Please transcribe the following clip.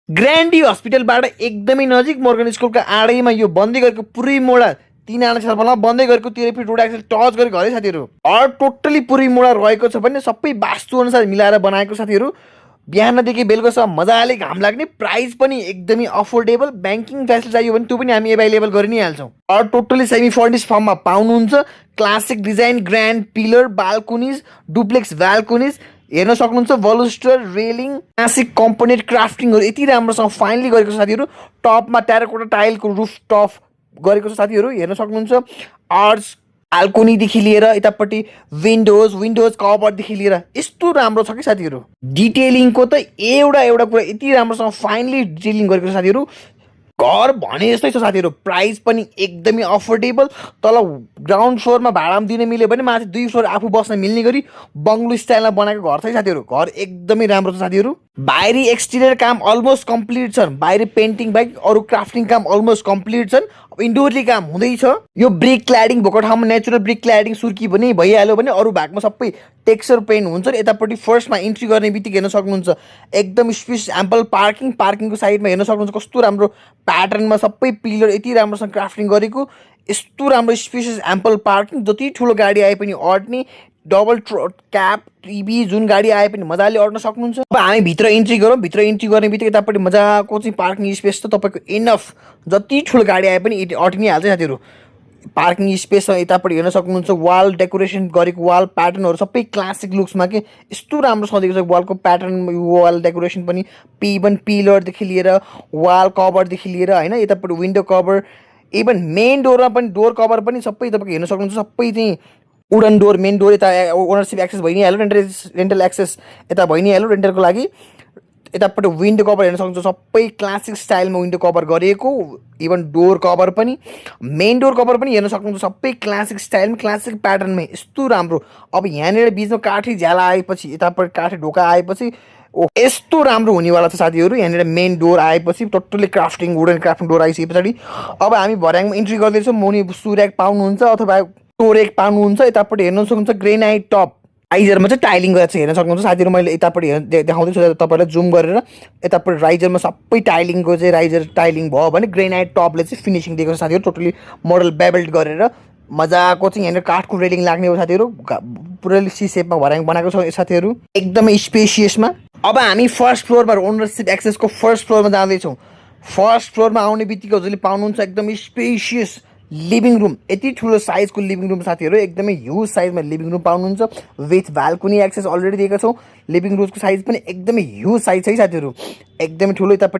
ग्रान्डी हस्पिटलबाट एकदमै नजिक मोर्गन स्कुलको आडैमा यो बन्दै गरेको पुरै मोडा 3 आना छलफलमा बन्दै गरेको 13 फिट रोड एक्सेल टच गरेको हरे साथीहरू। टोटली पुरै मोडा रहेको छ भने सबै वास्तु अनुसार मिलाएर बनाएको साथीहरू। बिहानदेखि बेलुकासम्म मजाले घाम लाग्ने, प्राइस पनि एकदमै अफोर्डेबल, ब्याङ्किङ फेसिलिटी चाहियो भने त्यो पनि हामी एभाइलेबल गरि नै हाल्छौँ। टोटली सेमी फर्निस फर्ममा पाउनुहुन्छ। Classic design, grand pillar, balconies, duplex balconies हेर्न सक्नुहुन्छ। वलुस्टर, रेलिङ, क्लासिक कम्पोनेन्ट क्राफ्टिङहरू यति राम्रोसँग फाइनली गरेको छ साथीहरू। टपमा टेराकोटा टाइलको रुफ टप गरेको छ साथीहरू, हेर्न सक्नुहुन्छ। आर्च बाल्कोनीदेखि लिएर यतापट्टि विन्डोज कभरदेखि लिएर यस्तो राम्रो छ कि साथीहरू। डिटेलिङको त एउटा कुरा यति राम्रोसँग फाइनली डिटेलिङ गरेको छ साथीहरू। घर भने जस्तै छ साथीहरू। प्राइस पनि एकदमै अफोर्डेबल। तल ग्राउन्ड फ्लोरमा भाडामा दिन मिल्यो भने माथि 2 फ्लोर आफू बस्न मिल्ने गरी बङ्गलो स्टाइलमा बनाएको घर छ साथीहरू। घर एकदमै राम्रो छ साथीहरू। बाहिरी एक्सटिरियर काम अलमोस्ट कम्प्लिट छन्। बाहिरी पेन्टिङ बाहेक अरू क्राफ्टिङ काम अलमोस्ट कम्प्लिट छन्। अब इन्डोरली काम हुँदैछ। यो ब्रिक क्ल्याडिङ भएको ठाउँमा नेचुरल ब्रिक क्ल्याडिङ सुर्की पनि भइहाल्यो भने अरू भागमा सबै टेक्सचर पेन्ट हुन्छ। यतापट्टि फर्स्टमा इन्ट्री गर्ने बित्तिकै हेर्न सक्नुहुन्छ एकदम स्पेस एम्पल पार्किङको साइडमा हेर्न सक्नुहुन्छ कस्तो राम्रो प्याटर्नमा सबै पिलर यति राम्रोसँग क्राफ्टिङ गरेको। यस्तो राम्रो स्पेसियस एम्पल पार्किङ, जति ठुलो गाडी आए पनि अट्ने, डबल क्याब टिभी जुन गाडी आए पनि मजाले अट्न सक्नुहुन्छ। अब हामी भित्र इन्ट्री गरौँ। भित्र इन्ट्री गर्ने बित्तिकै यतापट्टि मजाको चाहिँ पार्किङ स्पेस त तपाईँको इनफ, जति ठुलो गाडी आए पनि अट्नै हाल्छ साथीहरू। पार्किङ स्पेस यतापट्टि हेर्न सक्नुहुन्छ। वाल डेकोरेसन गरेको वाल प्याटर्नहरू सबै क्लासिक लुक्समा के यस्तो राम्रो सजिएको छ। वालको प्याटर्न, वाल डेकोरेसन पनि पिलरदेखि लिएर वाल कभरदेखि लिएर होइन, यतापट्टि विन्डो कभर, इभन मेन डोरमा पनि डोर कभर पनि सबै तपाईँको हेर्न सक्नुहुन्छ। सबै चाहिँ वुडन डोर, मेन डोर यता ओनरसिप एक्सेस भइ नै हाल्यो, रेन्टल एक्सेस यता भइ नै हाल्यो रेन्टलको लागि। यतापट्टि विन्डो कभर हेर्न सक्नुहुन्छ, सबै क्लासिक स्टाइलमा विन्डो कभर गरेको। इभन डोर कभर पनि, मेन डोर कभर पनि हेर्न सक्नुहुन्छ, सबै क्लासिक स्टाइलमा क्लासिक प्याटर्नमा यस्तो राम्रो। अब यहाँनिर बिचमा काठी झ्याला आएपछि, यतापट्टि काठी ढोका आएपछि यस्तो राम्रो हुनेवाला छ साथीहरू। यहाँनिर मेन डोर आएपछि टोटली क्राफ्टिङ, वुडन क्राफ्टिङ डोर आइसके पछाडि अब हामी भर्याङमा इन्ट्री गर्दैछौँ। मुनि सुर्याक पाउनुहुन्छ अथवा टोरेक पाउनुहुन्छ। यतापट्टि हेर्न सक्नुहुन्छ ग्रेनाइट टप राइजरमा चाहिँ टाइलिङ गरेर हेर्न सक्नुहुन्छ साथीहरू। मैले यतापट्टि देखाउँदैछु तपाईँलाई जुम गरेर। यतापट्टि राइजरमा सबै टाइलिङको चाहिँ राइजर टाइलिङ भयो भने ग्रेनाइट टपले चाहिँ फिनिसिङ दिएको छ साथीहरू। टोटली मोडल बेबल्ट गरेर मजाको चाहिँ यहाँनिर काठको रेलिङ लाग्ने हो साथीहरू। पुरै सी सेपमा भर्याङ बनाएको छ साथीहरू, एकदमै स्पेसियसमा। अब हामी फर्स्ट फ्लोरमा ओनरसिप एक्सेसको फर्स्ट फ्लोरमा जाँदैछौँ। फर्स्ट फ्लोरमा आउने बित्तिकै हजुरले पाउनुहुन्छ एकदमै स्पेसियस लिभिङ रुम। यति ठुलो साइजको लिभिङ रुम साथीहरू, एकदमै ह्युज साइजमा लिभिङ रुम पाउनुहुन्छ। विथ बाल्कोनी एक्सेस अलरेडी दिएका छौँ। लिभिङ रुमको साइज पनि एकदमै ह्युज साइज छ है साथीहरू, एकदमै ठुलो। यतापट्टि